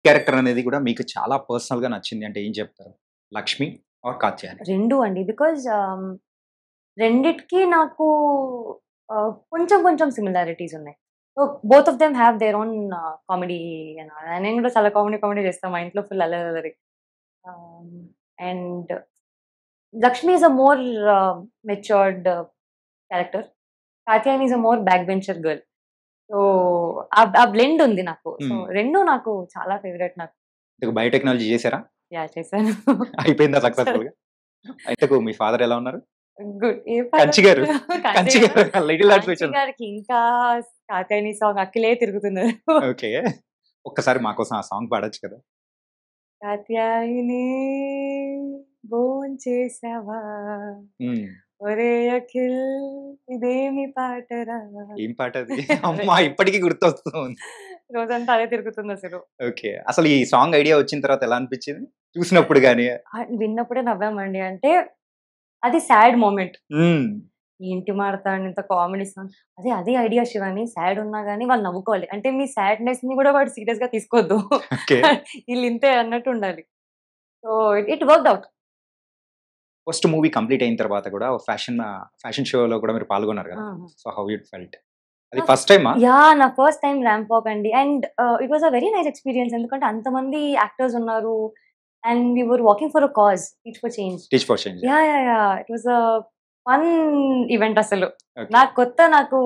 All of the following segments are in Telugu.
క్యారెక్టర్ అనేది కూడా మీకు చాలా పర్సనల్‌గా నచ్చింది అంటే ఏం చెప్తారు? 'లక్ష్మి' ఆర్ 'కాత్యాయని'? 2 అండి. బికాజ్ రెండిటికి నాకు కొంచెం కొంచెం సిమిలారిటీస్ ఉన్నాయి. So, both of them have their own comedy and all. నేను కూడా చాలా కామెడీ చేస్తా. మా ఇంట్లో ఫుల్ అల్లరి. ఆహ్, and 'Lakshmi' is a more matured character. 'Katyayani' is a more back bencher girl. So, ఆ బ్లెండ్ ఉంది నాకు. సో, హ్మ్. 2 నాకు చాలా ఫేవరెట్ నాకు. ఇంతకు బయోటెక్నాలజీ చేసారా? యాహ్! చేశాను. అయిపోయిందా సరే. సక్సెస్‌ఫుల్‌గా? ఇంతకు మీ ఫాదర్ ఎలా ఉన్నారు? గుడ్. ఏ కంచి పాట? గారు. కాంచీ కంచి గారా? గారు 'లిటిల్ హార్ట్స్' కాంచీ వచ్చాను. గారికి ఇంకా 'కాత్యాయని' సాంగ్ అఖిలే తిరుగుతున్నారు. ఓకే. ఒక్కసారి మా కోసం ఆ సాంగ్ పాడొచ్చు కదా! కాత్యాయిని భోంచేసావా? హ్మ్. ఒరేయ్ అఖిల్ ఇదేమి పాటరా? ఏం పాటది? అదే. అమ్మా! ఇప్పటికి గుర్తొస్తుంది. రోజంతా అదే తిరుగుతుందసలు. ఓకే. అసలు ఈ సాంగ్ ఐడియా వచ్చిన తర్వాత ఎలా అనిపించింది? చూసినప్పుడు గాని? విన్నప్పుడే నవ్వామండి. అంటే అది సాడ్ మొమెంట్. హ్మ్. ఏంటి మాడతాండు ఇంత కామెడీ సాంగ్. అదే ఐడియా శివాని. సాడ్ ఉన్నా గాని వాళ్ళు నవ్వుకోవాలి. అంటే మీ సాడ్‌నెస్‌ని గూడా వాడు సీరియస్‌గా తీసుకోవద్దు. ఓకే. ఈళ్ళింతే అన్నట్టు ఉండాలి. So, it worked out. First movie complete అయిన తర్వాత కూడా ఫ్యాషన్ షోలో కూడా మీరు పాల్గొన్నారు కదా! ఆహా! So, how it felt? అది ఫస్ట్ టైమా? యాహ్! నా ఫస్ట్ టైమ్ ర్యాంప్ వాక్ అండి. And it was a very nice experience. ఎందుకంటే అంతమంది యాక్టర్స్ ఉన్నారు. And we were walking for a cause. Teach for change. 'Teach for change'. Yeah! It was a fun event అసలు. ఓకే. నాకు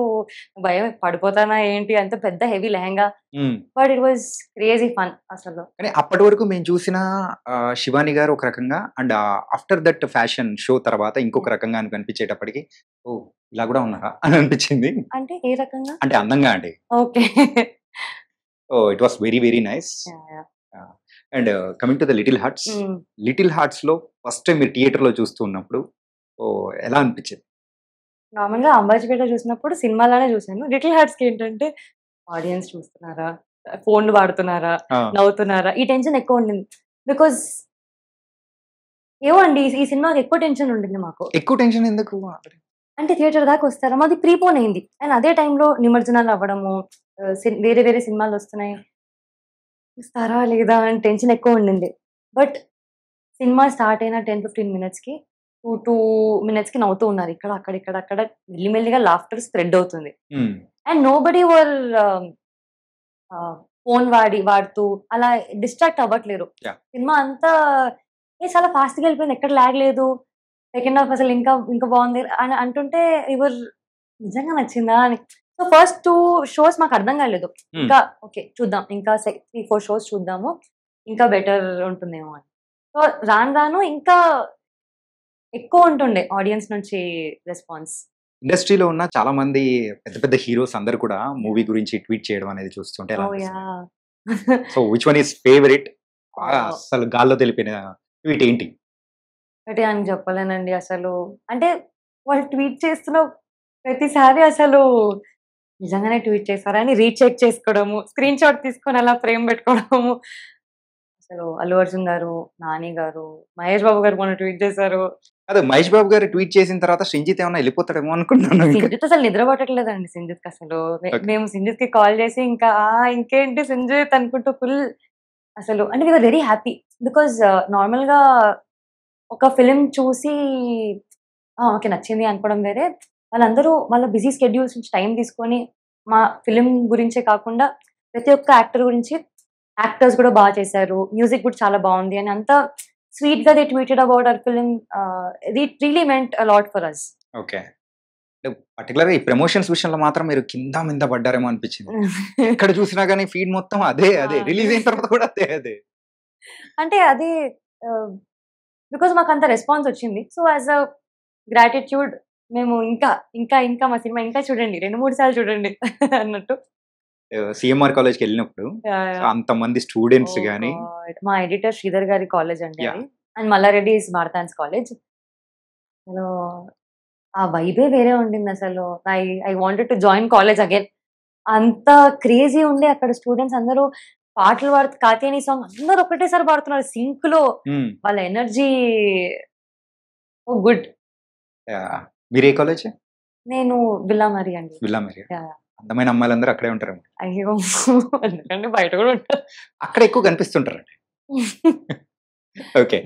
భయం పడిపోతానా ఏంటి? అంత పెద్ద heavy lehenga. Hmm. But it was crazy fun అసలు. కానీ అప్పటి వరకు మేము చూసిన 'శివాని' గారు ఒక రకంగా and after that fashion show తర్వాత ఇంకొక రకంగా అని కనిపించేటప్పటికి ఓహ్! ఇలా కూడా ఉన్నారా? అని అనిపించింది. అంటే ఏ రకంగా? అంటే అందంగా అండి. Okay. Oh! It was very very nice. Yeah! Ah, and coming to the 'little hearts'. Hmm. 'Little హార్ట్స్‌లో' ఫస్ట్ టైమ్ మీరు థియేటర్‌లో చూస్తూ ఉన్నప్పుడు ఓహ్! ఎలా అనిపించింది? నార్మల్‌గా 'అంబాజీపేట' చూసినప్పుడు సినిమాలానే చూసాను. 'లిటిల్ హార్ట్స్‌కి' ఏంటంటే ఆడియన్స్ చూస్తున్నారా? ఫోన్‌లు వాడుతున్నారా? ఆ! నవ్వుతున్నారా? ఈ టెన్షన్ ఎక్కువ ఉండింది. బికాజ్ ఏమో అండి ఈ సినిమాకి ఎక్కువ టెన్షన్ ఉండింది మాకు. ఎక్కువ టెన్షన్ ఎందుకు? అంటే థియేటర్ దాకా వస్తారా? మాది ప్రీపోన్ అయింది. అండ్ అదే టైంలో నిమజ్జనాలు అవ్వడము, వేరే వేరే సినిమాలొస్తున్నాయి. చూస్తారా లేదా అని టెన్షన్ ఎక్కువ ఉండింది. బట్ సినిమా స్టార్ట్ అయిన 10, 15 మినిట్స్‌కి 2 మినిట్స్‌కి నవ్వుతూ ఉన్నారు. ఇక్కడ, అక్కడ, ఇక్కడ, అక్కడ మెల్లిమెల్లిగా లాఫ్టర్ స్ప్రెడ్ అవుతుంది. హ్మ్. అండ్ నోబడీ వర్ ఫోన్ వాడుతూ అలా డిస్ట్రాక్ట్ అవ్వట్లేరు. యాహ్! సినిమా అంతా చాలా ఫాస్ట్‌గా ఎళ్ళిపోయింది. ఎక్కడ లాగ్ లేదు. సెకండ్ హాఫ్ అసలు ఇంకా ఇంకా బావుంది అని అంటుంటే నిజంగా నచ్చిందా అని. సో, ఫస్ట్ 2 షోస్ మాకు అర్థం కాలేదు. హ్మ్. ఇంకా ఓకే. చూద్దాం. ఇంకా 3, 4 షోస్ చూద్దాము. ఇంకా బెటర్ ఉంటుందేమో అని. సో, రాను రాను ఇంకా ఎక్కువ ఉంటుండే ఆడియన్స్ నుంచి రెస్పాన్స్. ఇండస్ట్రీలో ఉన్న చాలా మంది పెద్ద పెద్ద హీరోస్ అందరూ కూడా మూవీ గురించి ట్వీట్ చేయడం అనేది చూస్తుంటే ఎలా ఓహ్! అనిపిస్తుంది? Yeah! So, which one is favourite? బాగా ఓహ్! అస్సలు గాల్లో తెలిపిన ట్వీట్ ఏంటి? ఒకటి అని చెప్పలేనండి అసలు. అంటే వాళ్ళు ట్వీట్ చేస్తున్న ప్రతిసారి అసలు నిజంగానే ట్వీట్ చేసారా అని రీచెక్ చేసుకోవడము, స్క్రీన్ షాట్ తీసుకొని అలా ఫ్రేమ్ పెట్టుకోవడము. అసలు 'అల్లు అర్జున్' గారు, 'నాని' గారు, 'మహేష్ బాబు' గారు మొన్న ట్వీట్ చేశారు. అదే 'మహేష్ బాబు' గారు ట్వీట్ చేసిన తర్వాత 'శ్రీజిత్' ఏమన్నా ఎళ్ళిపోతాడేమో అనుకుంటున్నాను ఇంకా. 'సింజిత్' అసలు నిద్ర పట్టట్లేదండి 'సింజిత్‌కి' అసలు. ఓకే. మేము 'సింజిత్‌కి' కాల్ చేసి ఇంకా ఇంకేంటి 'సింజిత్' అనుకుంటూ ఫుల్ అసలు అంటే వి వర్ వెరీ హ్యాపీ. బికాజ్ నార్మల్‌గా ఒక ఫిల్మ్ చూసి ఓకే. నచ్చింది అనుకోవడం వేరే. వాళ్ళందరూ వాళ్ళ బిజీ స్కెడ్యూల్స్ నుంచి టైం తీసుకొని, మా ఫిల్మ్ గురించే కాకుండా ప్రతి ఒక్క యాక్టర్ గురించి యాక్టర్స్ కూడా చేశారు. మ్యూజిక్ కూడా చాలా బావుంది అని అంతా స్వీట్‌గా they tweeted about our film. It really meant a lot for us. Okay. అంటే పర్టిక్యులర్‌గా ఈ ప్రమోషన్స్ విషయంలో మాత్రం మీరు కింద మింద పడ్డారేమో అనిపించింది. ఎక్కడ చూసినా గాని ఫీడ్ మొత్తం అదే అదే. అదే. రిలీజ్ అయిన తర్వాత కూడా అదే అదే. అంటే అది ఆహ్, బికాజ్ మాకంత రెస్పాన్స్ వచ్చింది. సో, యాస్ ఎ గ్రాటిట్యూడ్ మేము ఇంకా మా సినిమా ఇంకా చూడండి. 2, 3 సార్లు చూడండి అన్నట్టు. సీఎంఆర్ కాలేజ్‌కెళ్ళినప్పుడు యాహ్! So, yeah! అంతమంది స్టూడెంట్స్ ఓహ్ గాని గాడ్! మా ఎడిటర్ శ్రీధర్ గారి కాలేజ్ అండి అది. యాహ్! అండ్ మల్లారెడ్డిస్ భారతాన్స్ కాలేజ్. అసలు ఆ వైబే వేరే ఉండిందసలు. I I wanted to join college again. అంత క్రేజీ ఉండే అక్కడ స్టూడెంట్స్ అందరూ పాటలు పాడుతూ 'కాత్యాయని' సాంగ్ అందరూ ఒకటేసారి పాడుతున్నారు సింక్‌లో. హ్మ్. వాళ్ళ ఎనర్జీ గుడ్. యాహ్! మీరే కాలేజ్? నేను 'బిల్లా మరి' అండి. Villa Marie. యాహ్! అందమైన అమ్మాయిలందరూ అక్కడే ఉంటారు. అయ్యో! ఎందుకండి బయట కూడా ఉంటారు. అక్కడ ఎక్కువ కనిపిస్తుంటారండి. ఓకే.